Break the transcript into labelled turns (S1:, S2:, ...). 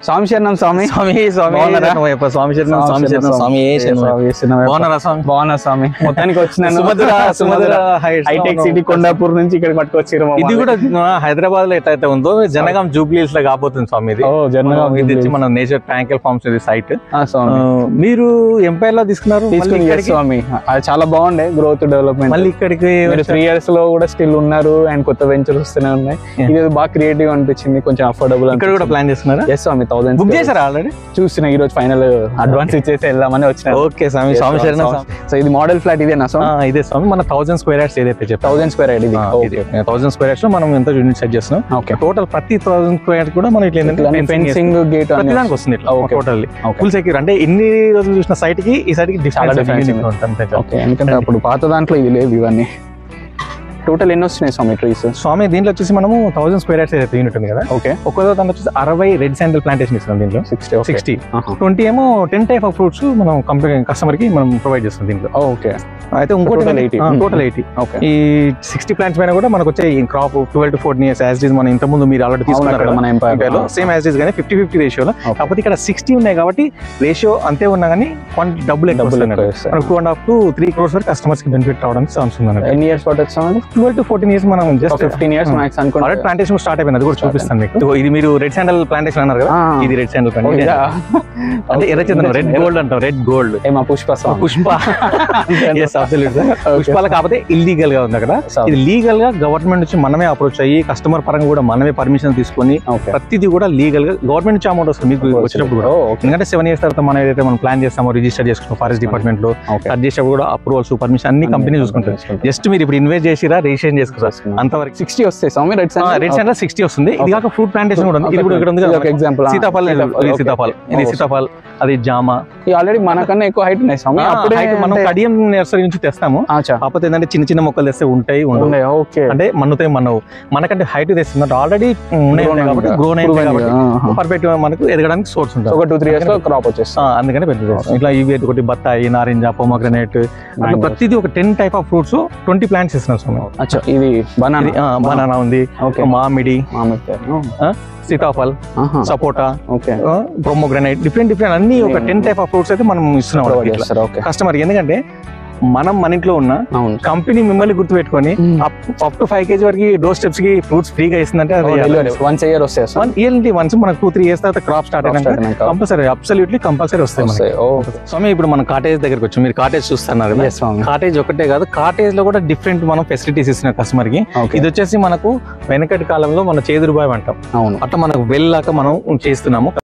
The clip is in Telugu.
S1: స్వామి శరణం స్వామి. బాగున్నా స్వామి. మొత్తానికి వచ్చినాను. హైటెక్ సిటీ కొండాపూర్ నుంచి ఇక్కడ పట్టుకొచ్చారు.
S2: ఇది కూడా హైదరాబాద్ లో ఎట్లయితే ఉందో జనగాం జూబ్లీస్ లో కాబోతుంది స్వామి. ఇది ఇది మన నేచర్ ట్యాంకల్ ఫార్మ్స్ సైట్. మీరు ఎంపైర్ లో తీసుకున్నారు
S1: స్వామి. అది చాలా బాగుండే గ్రోత్ డెవలప్మెంట్. మళ్ళీ ఇక్కడికి 3 years లో కూడా స్టిల్ ఉన్నారు అండ్ కొత్త వెంచర్స్ వస్తూనే ఉన్నాయి. ఇది బాగా క్రియేటివ్ అనిపించింది, కొంచెం అఫోర్డబుల్.
S2: ఇక్కడ కూడా ప్లాన్ చేస్తున్నారా?
S1: ఎస్ స్వామి. 1000
S2: బుక్ చేశారా ఆల్రెడీ?
S1: చూస్తున్నా, ఈ రోజు ఫైనల్ అడ్వాన్స్ ఇచ్చేసి వెళ్దామని వచ్చిన.
S2: ఓకే స్వామి. స్వామి శరణం.
S1: సో ఇది మోడల్ ఫ్లాట్ ఇదేనా స్వామి?
S2: ఇదే స్వామి. మన 1000 square yards ఏదైతే చెప్పారు
S1: 1000 square yard. ఇది
S2: 1000 square yards లో మనం ఎంత యూనిట్ సెట్ చేస్తున్నాం.
S1: ఓకే.
S2: టోటల్ ప్రతి 1000 square yards కూడా మనం ఇట్లా
S1: ఫెన్సింగ్ గేట్
S2: ప్రతి దానికి వస్తుంది ఇట్లా టోటల్లీ ఫుల్ సెక్యూర్. అంటే ఇన్ని రోజులు చూసిన సైట్ కి ఈ సైట్ కి డిఫరెన్స్.
S1: ఓకే. ఎందుకంటే అప్పుడు పాత దాంట్లో ఇది లేవు ఇవన్నీ. టోటల్ ఎన్ని వస్తున్నాయి స్వామి ట్రీస్?
S2: స్వామి దీంట్లో వచ్చేసి మనము 1000 square yards ఏదైతే యూనిట్ ఉంది కదా. ఓకే. ఒక్కొక్క దాంట్లో వచ్చేసి 60 రెడ్ శాండల్ ప్లాంటేషన్ ఇస్తున్నాం. దీంట్లో 60 20 ఏమో 10 type ఆఫ్ ఫ్రూట్స్ మనం కస్టమర్ కి మనం ప్రొవైడ్ చేస్తాం దీంట్లో.
S1: ఓకే.
S2: అయితే ఇంకోటి టోటల్ 80. ఈ 60 ప్లాంట్స్ పైన కూడా మనకు వచ్చే crop 12 to 14 years as is. మన ఇంత ముందు మీరు ఆల్రెడీ తీసుకున్నారు మన ఎంపైర్ లో సేమ్ యాజ్ ఇస్ గానీ 50-50 రేషియోలో. కాకపోతే ఇక్కడ 60 ఉన్నాయి కాబట్టి రేషియో అంతే ఉన్నా కానీ డబ్బులు ఎక్కువ వస్తున్నాయి. 2.5 to 3 crores వరకు కస్టమర్స్ కి బెనిఫిట్ రావడానికి ఛాన్స్ ఉంది.
S1: ఎన్ని ఇయర్స్ పడుతుంది?
S2: 12 to 14 years. మనం జస్ట్
S1: 15 years మ్యాక్స్ అనుకుంటా.
S2: ఆల్రెడీ ప్లాంటేషన్ స్టార్ట్ అయిపోయింది. అది కూడా చూపిస్తాను మీకు. ఇది మీరు రెడ్ శాండల్ ప్లాంటేషన్ అన్నారు కదా, ఇది రెడ్ శాండల్ ప్లాంటేషన్. అంటే ఎర్రచందనం రెడ్ గోల్డ్ అంటాం. Red gold Pushpa. yes absolutely. పుష్పాల కాకపోతే ఇల్లీగల్ గా ఉంది అక్కడ. ఇది లీగల్ గా గవర్నమెంట్ నుంచి మనమే అప్రోచ్ అయ్యి కస్టమర్ పరంగా కూడా మనమే పర్మిషన్ తీసుకొని ప్రతిదీ కూడా లీగల్ గా గవర్నమెంట్ నుంచి అమౌంట్ వస్తుంది మీకు వచ్చేటప్పుడు కూడా. ఎందుకంటే 7 years తర్వాత మనం ఏదైతే మనం ప్లాన్ చేస్తామో రిజిస్టర్ చేసుకుంటాం ఫారెస్ట్ డిపార్ట్మెంట్ లో. అది చేసేటప్పుడు కూడా అప్రూవల్స్ పర్మిషన్ అన్ని కంపెనీ చూసుకుంటారు. జస్ట్ మీరు ఇప్పుడు ఇన్వెస్ట్ చేసిరా రిజిస్ట్రేషన్ చేసుకుంటారు అంతవరకు.
S1: 60 వస్తాయి స్వామి. రెడ్
S2: శాండల్ 60 వస్తుంది. ఇది కాక ఫ్రూట్ ప్లాంటేషన్ కూడా ఉంది. ఇది కూడా ఇక్కడ ఉంది కదా ఎగ్జాంపుల్. సీతాఫల్. ఇది సీతాఫల్, అది జామ.
S1: ఆల్రెడీ మనకన్నా ఎక్కువ హైట్ ఉన్నాయి స్వామి.
S2: అప్పుడు మనం కడియం నర్సరీ నుంచి తెస్తాము. కాకపోతే ఏంటంటే చిన్న చిన్న మొక్కలు తెస్తే ఉంటాయి అంటే మన్నుతాయి. మనకంటే హైట్ తెస్తుంది ఆల్రెడీ ఉన్నాయి కాబట్టి గ్రోన్ అయింది కాబట్టి పర్ఫెక్ట్ మనకు ఎదగడానికి సోర్స్ ఉంటుంది.
S1: ఒక 2-3 years లో క్రాప్ వచ్చేస్తుంది.
S2: అందుకని పెద్ద ఇట్లా ఇవి ఒకటి బత్తాయి, నారింజ, పొమగ్రనేట్, ప్రతిదీ ఒక 10 type ఆఫ్ ఫ్రూట్స్ 20 ప్లాంట్స్ ఇస్తున్నాం స్వామి.
S1: ఇది
S2: బనానా ఉంది, మామిడి, సీతాఫల్, సపోటా, పొమగ్రనేట్, డిఫరెంట్ అన్ని ఒక 10 type ఆఫ్ ఫ్రూట్స్ అయితే మనం ఇస్తున్నాం కస్టమర్. ఎందుకంటే మనం మన ఇంట్లో ఉన్న కంపెనీ మిమ్మల్ని గుర్తు పెట్టుకొని అప్ టు 5 kg వరకు డోర్ స్టెప్స్ కి ఫ్రూట్స్ ఫ్రీగా ఇస్తుందంటే
S1: once a year వస్తాయి.
S2: వన్స్ మనకు 2-3 years తర్వాత క్రాప్ స్టార్ట్ అయినాక కంపల్సరీ అబ్సల్యూట్లీ కంపల్సరీ వస్తాయి. స్వామి ఇప్పుడు మనం కాటేజ్ దగ్గరకు వచ్చాం. మీరు కాటేజ్ చూస్తున్నారు. కాటేజ్ ఒకటే కాదు, కాటేజ్ లో కూడా డిఫరెంట్ మనం ఫెసిలిటీస్ ఇస్తున్నాం కస్టమర్ కి. ఇది వచ్చేసి మనకు వెనకటి కాలంలో మన చేదురుబావి అంటాం. అట్లా మనకు వెళ్ళాక మనం చేస్తున్నాము.